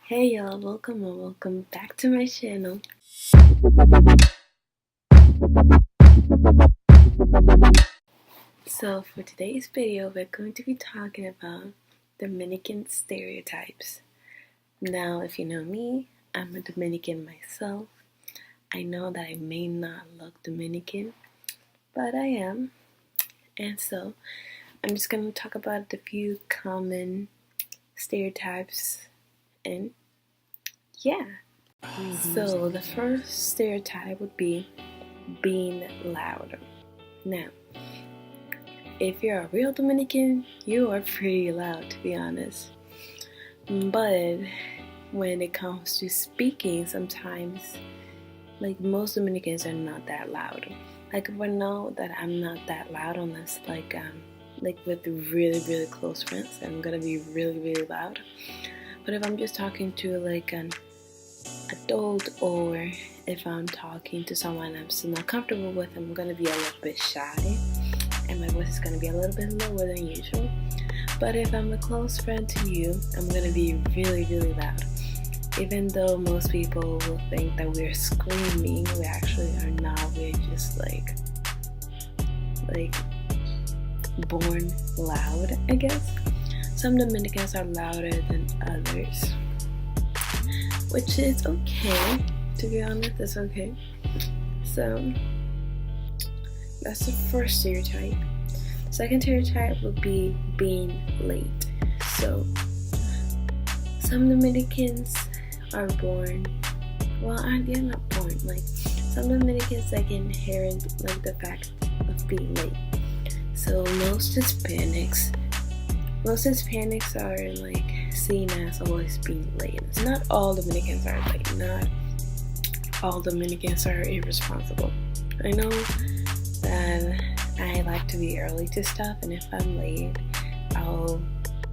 Hey y'all, welcome or welcome back to my channel. So for today's video, we're going to be talking about Dominican stereotypes. Now, if you know me, I'm a Dominican myself. I know that I may not look Dominican, but I am. And so I'm just going to talk about a few common stereotypes and yeah. So the first stereotype would be being loud. Now, if you're a real Dominican, you are pretty loud, to be honest. But when it comes to speaking, sometimes, most Dominicans are not that loud. If I know that I'm not that loud unless with really, really close friends, I'm gonna be really, really loud. But if I'm just talking to an adult, or if I'm talking to someone I'm still not comfortable with, I'm gonna be a little bit shy and my voice is gonna be a little bit lower than usual. But if I'm a close friend to you, I'm gonna be really, really loud. Even though most people will think that we're screaming, we actually are not. We're just born loud, I guess. Some Dominicans are louder than others, which is okay. To be honest, it's okay. So that's the first stereotype. Second stereotype would be being late. So some Dominicans are born, they're not born. Some Dominicans inherit the fact of being late. So most Hispanics are seen as always being late. It's not all Dominicans are late. Not all Dominicans are irresponsible. I know that I like to be early to stuff, and if I'm late, I'll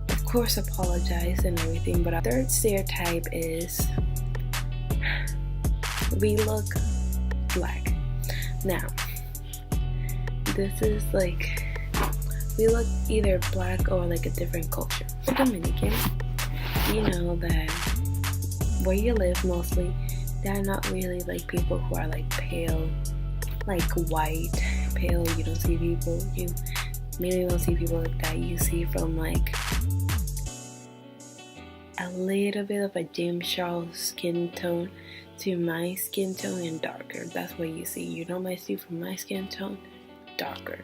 of course apologize and everything. But our third stereotype is we look black. Now, this is we look either black or a different culture. Dominican, you know that where you live mostly, they're not really people who are pale, white, pale. You don't see people, you mainly don't see people like that. You see from a little bit of a James Charles skin tone to my skin tone and darker. That's what you see. You normally see from my skin tone darker.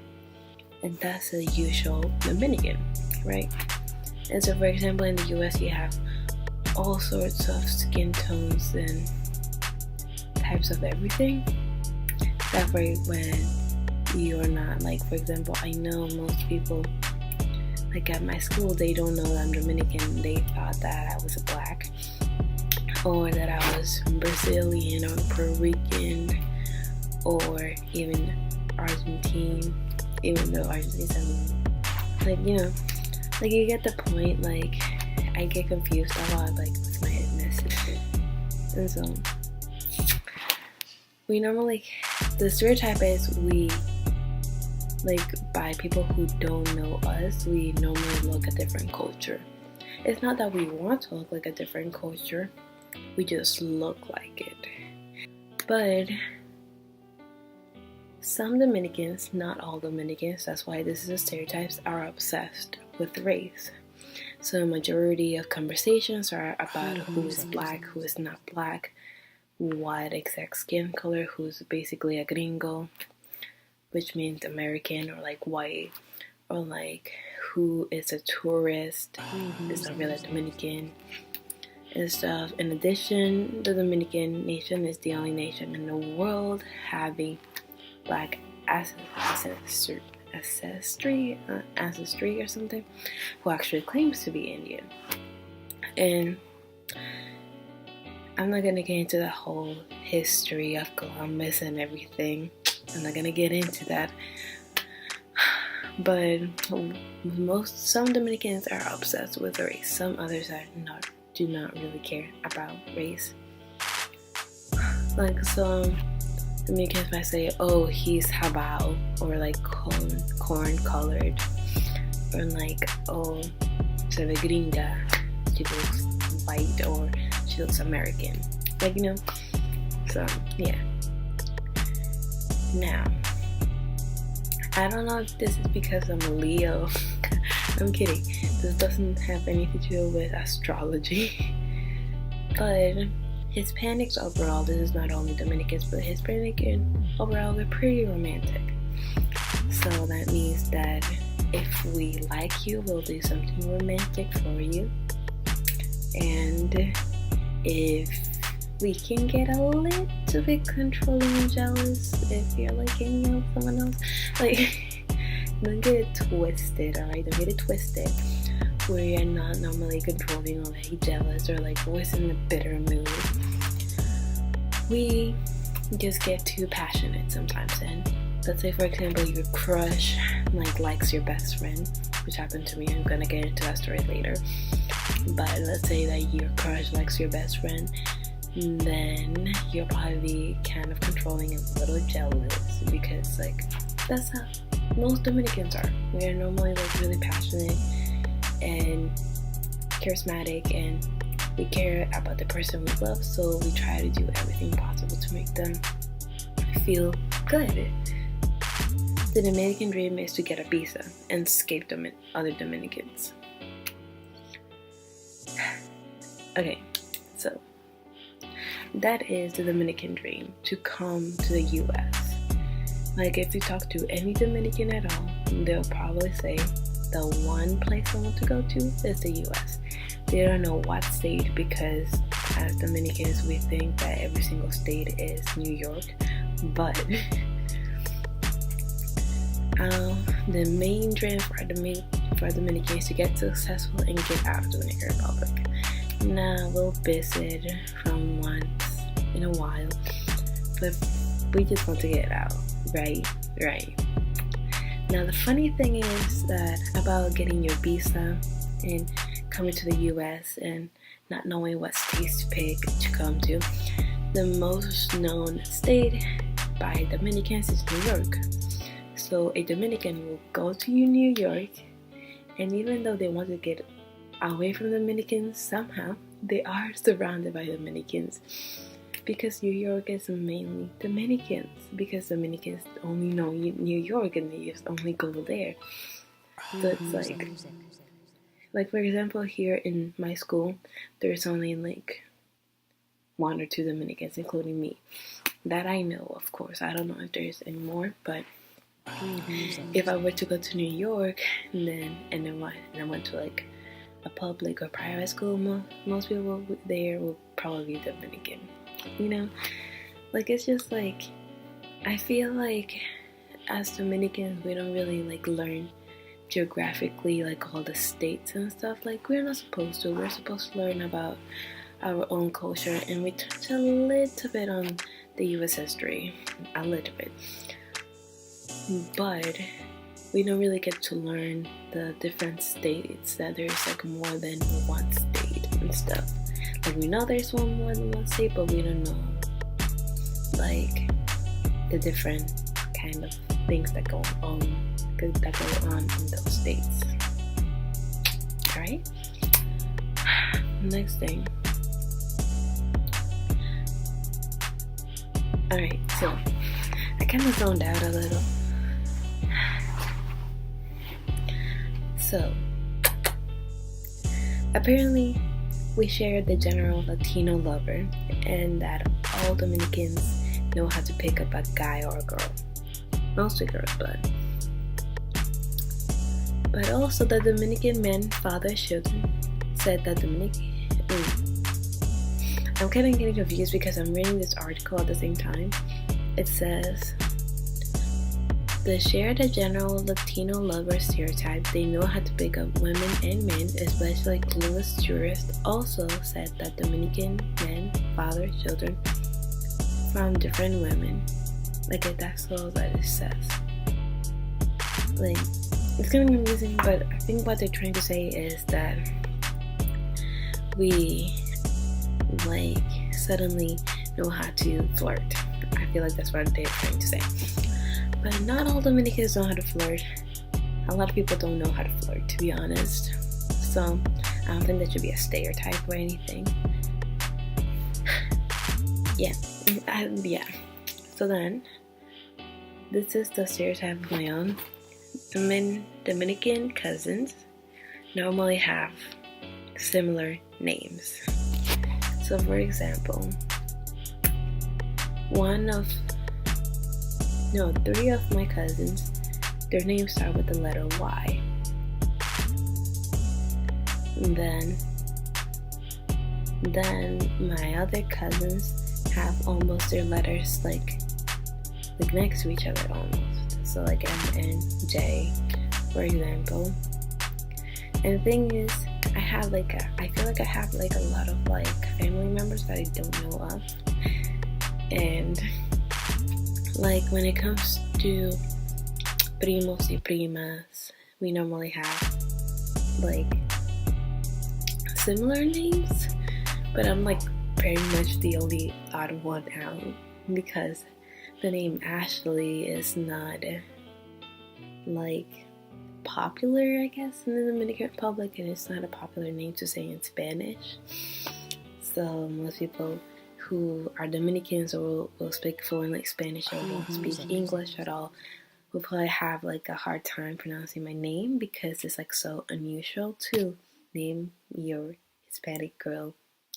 And that's a usual Dominican, right? And so, for example, in the US, you have all sorts of skin tones and types of everything. That way, when you're not, for example, I know most people, at my school, they don't know that I'm Dominican. They thought that I was black, or that I was Brazilian or Puerto Rican, or even Argentine. Even though Argentinians, you get the point. I get confused a lot, with my ethnicity. And so, we normally, the stereotype is we, by people who don't know us, we normally look a different culture. It's not that we want to look like a different culture, we just look like it. But some Dominicans, not all Dominicans, that's why this is a stereotypes, are obsessed with race. So a majority of conversations are about who is black, who is not black, what exact skin color, who's basically a gringo, which means American, or white, or who is a tourist, is not really Dominican, and stuff. In addition, the Dominican nation is the only nation in the world having black ancestry or something, who actually claims to be Indian. And I'm not gonna get into the whole history of Columbus and everything. I'm not gonna get into that. But some Dominicans are obsessed with race. Some others do not really care about race. Some Dominicans might say, oh, he's habao, or corn colored, or oh, se ve gringa, she looks white, or she looks American. Like, you know? So, yeah. Now, I don't know if this is because I'm a Leo. I'm kidding. This doesn't have anything to do with astrology. But Hispanics overall, this is not only Dominicans, but Hispanic overall, we're pretty romantic. So that means that if we like you, we'll do something romantic for you. And if we can get a little bit controlling and jealous if you're like hanging out with someone else, like, don't get it twisted, alright? Don't get it twisted where you're not normally controlling or like jealous or like always in a bitter mood. We just get too passionate sometimes, and let's say for example your crush like likes your best friend, which happened to me. I'm gonna get into that story later. But let's say that your crush likes your best friend, then you'll probably be kind of controlling and a little jealous, because like that's how most Dominicans are. We are normally like really passionate and charismatic, and we care about the person we love, so we try to do everything possible to make them feel good. The Dominican dream is to get a visa and escape other Dominicans. Okay, so that is the Dominican dream, to come to the US. Like, if you talk to any Dominican at all, they'll probably say the one place I want to go to is the US. They don't know what state, because as Dominicans we think that every single state is New York, but the main dream for Dominicans is to get successful and get out of the Dominican Republic. Now, we'll visit from once in a while, but we just want to get out, right? Now, the funny thing is that about getting your visa and coming to the US and not knowing what states to pick to come to, the most known state by Dominicans is New York. So a Dominican will go to New York, and even though they want to get away from Dominicans, somehow they are surrounded by Dominicans, because New York is mainly Dominicans, because Dominicans only know New York and they just only go there. So it's like for example, here in my school, there's only like 1 or 2 Dominicans, including me, that I know, of course. I don't know if there's any more, but if I were to go to New York and I went to like a public or private school, most people there will probably be Dominican, you know? Like, it's just like, I feel like as Dominicans we don't really like learn geographically like all the states and stuff. Like, we're not supposed to. We're supposed to learn about our own culture, and we touch a little bit on the US history, a little bit, but we don't really get to learn the different states, that there's like more than one state and stuff. Like, we know there's more than one state, but we don't know like the different kind of things that go on in those states. Alright? Next thing. Alright, so I kind of zoned out a little. So, apparently, we share the general Latino lover, and that all Dominicans know how to pick up a guy or a girl. Mostly girls, but also the Dominican men father children, said that I'm kind of getting confused because I'm reading this article at the same time. It says, they share the general Latino lover stereotype. They know how to pick up women and men, especially clueless tourists. Also said that Dominican men father children from different women. Like, that's all that it says. Like, it's kind of confusing, but I think what they're trying to say is that we like suddenly know how to flirt. I feel like that's what they're trying to say. But not all Dominicans know how to flirt. A lot of people don't know how to flirt, to be honest. So I don't think that should be a stereotype or anything. yeah. So then, this is the stereotype of my own. Dominican cousins normally have similar names. So for example, three of my cousins, their names start with the letter Y. And then my other cousins have almost their letters like next to each other almost. So like M and J, for example. And the thing is, I feel like I have like a lot of like family members that I don't know of. And like when it comes to primos y primas, we normally have like similar names, but I'm like pretty much the only odd one out because the name Ashley is not like popular, I guess, in the Dominican Republic, and it's not a popular name to say in Spanish. So most people who are Dominicans or will speak fluent like Spanish or won't speak English at all will probably have like a hard time pronouncing my name because it's like so unusual to name your Hispanic girl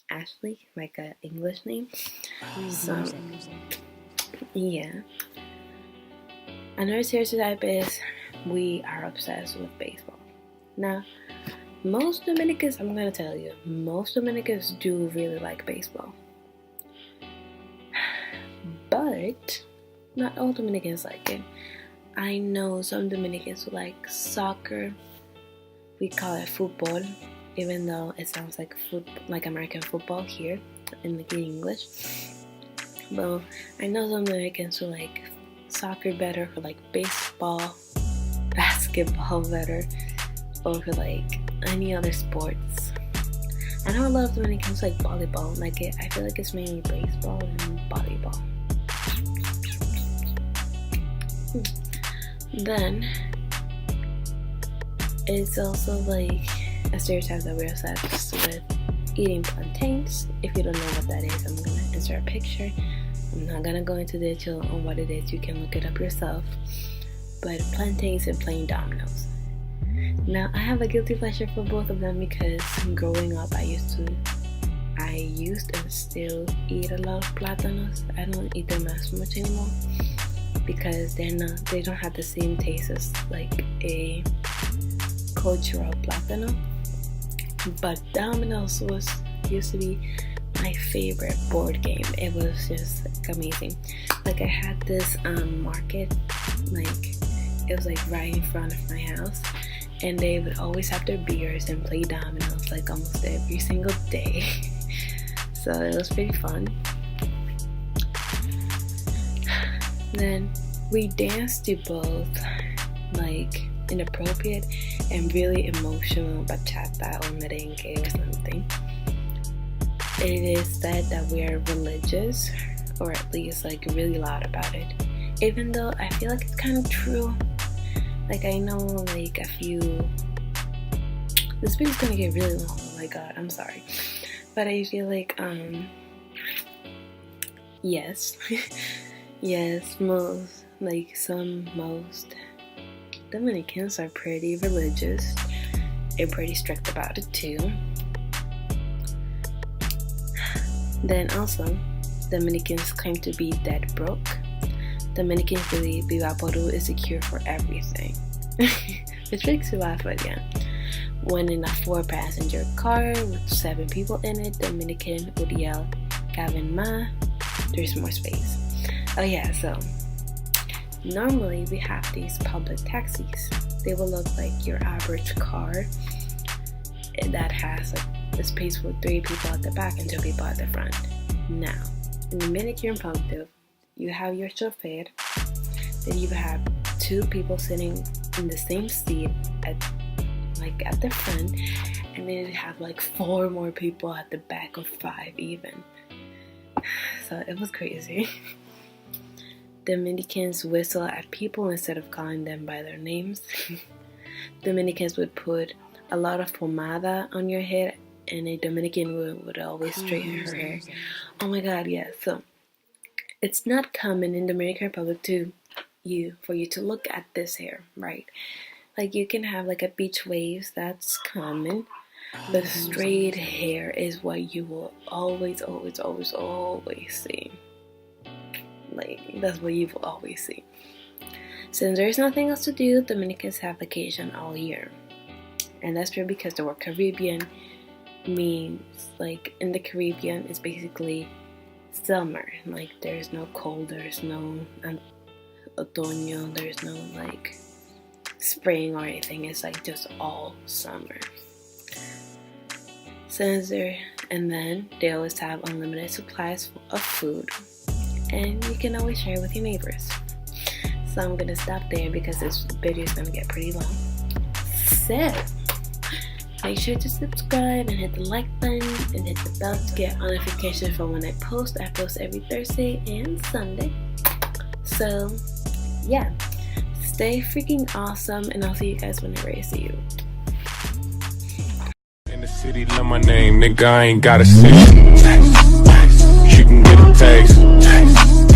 Ashley, like an English name. So yeah. Another stereotype is we are obsessed with baseball. Now, most Dominicans, I'm gonna tell you, most Dominicans do really like baseball. But not all Dominicans like it. I know some Dominicans who like soccer. We call it football, even though it sounds like American football here in the English. But I know some Dominicans who like soccer better, who like baseball, basketball better, or who like any other sports. I know a lot of Dominicans like volleyball. I feel like it's mainly baseball and volleyball. Then it's also like a stereotype that we're obsessed with eating plantains. If you don't know what that is, I'm gonna insert a picture. I'm not gonna go into detail on what it is. You can look it up yourself. But plantains and playing dominoes. Now I have a guilty pleasure for both of them because growing up I used and still eat a lot of plátanos. I don't eat them as much anymore because they don't have the same taste as like a cultural plátano. But dominoes used to be my favorite board game. It was just like amazing. Like I had this market, like it was like right in front of my house, and they would always have their beers and play dominoes like almost every single day. So it was pretty fun. Then we danced to both like inappropriate and really emotional bachata or merengue or something. It is said that we are religious, or at least like really loud about it, even though I feel like it's kind of true. Like I know like a few, this video's gonna get really long, oh my god, I'm sorry, but I feel like yes yes, most Dominicans are pretty religious and pretty strict about it too. Then also, Dominicans claim to be dead broke. Dominicans believe Viva Peru is the cure for everything. Which makes me laugh, but yeah. When in a 4-passenger car with 7 people in it, Dominican would yell, "Cabin ma, there's more space." Oh yeah, so normally we have these public taxis. They will look like your average car that has like the space for 3 people at the back and 2 people at the front. Now, in the Dominican Republic, you have your chauffeur, then you have 2 people sitting in the same seat at the front, and then you have like 4 more people at the back, or 5 even. So it was crazy. Dominicans whistle at people instead of calling them by their names. Dominicans would put a lot of pomada on your head, and a Dominican would always straighten her hair. Oh my god, yeah. So it's not common in Dominican Republic for you to look at this hair, right? Like you can have like a beach waves, that's common, but straight hair is what you will always see. Like that's what you will always see. Since there's nothing else to do, Dominicans have vacation all year. And that's true because the word Caribbean means, like, in the Caribbean, it's basically summer. Like, there's no cold, there's no otoño, there's no, like, spring or anything. It's, like, just all summer. And then they always have unlimited supplies of food. And you can always share with your neighbors. So I'm gonna stop there because this video is gonna get pretty long. So make sure to subscribe and hit the like button and hit the bell to get notifications for when I post. I post every Thursday and Sunday. So yeah, stay freaking awesome, and I'll see you guys whenever I see you. In the city, love my name, nigga. I ain't gotta say it. You can get a taste.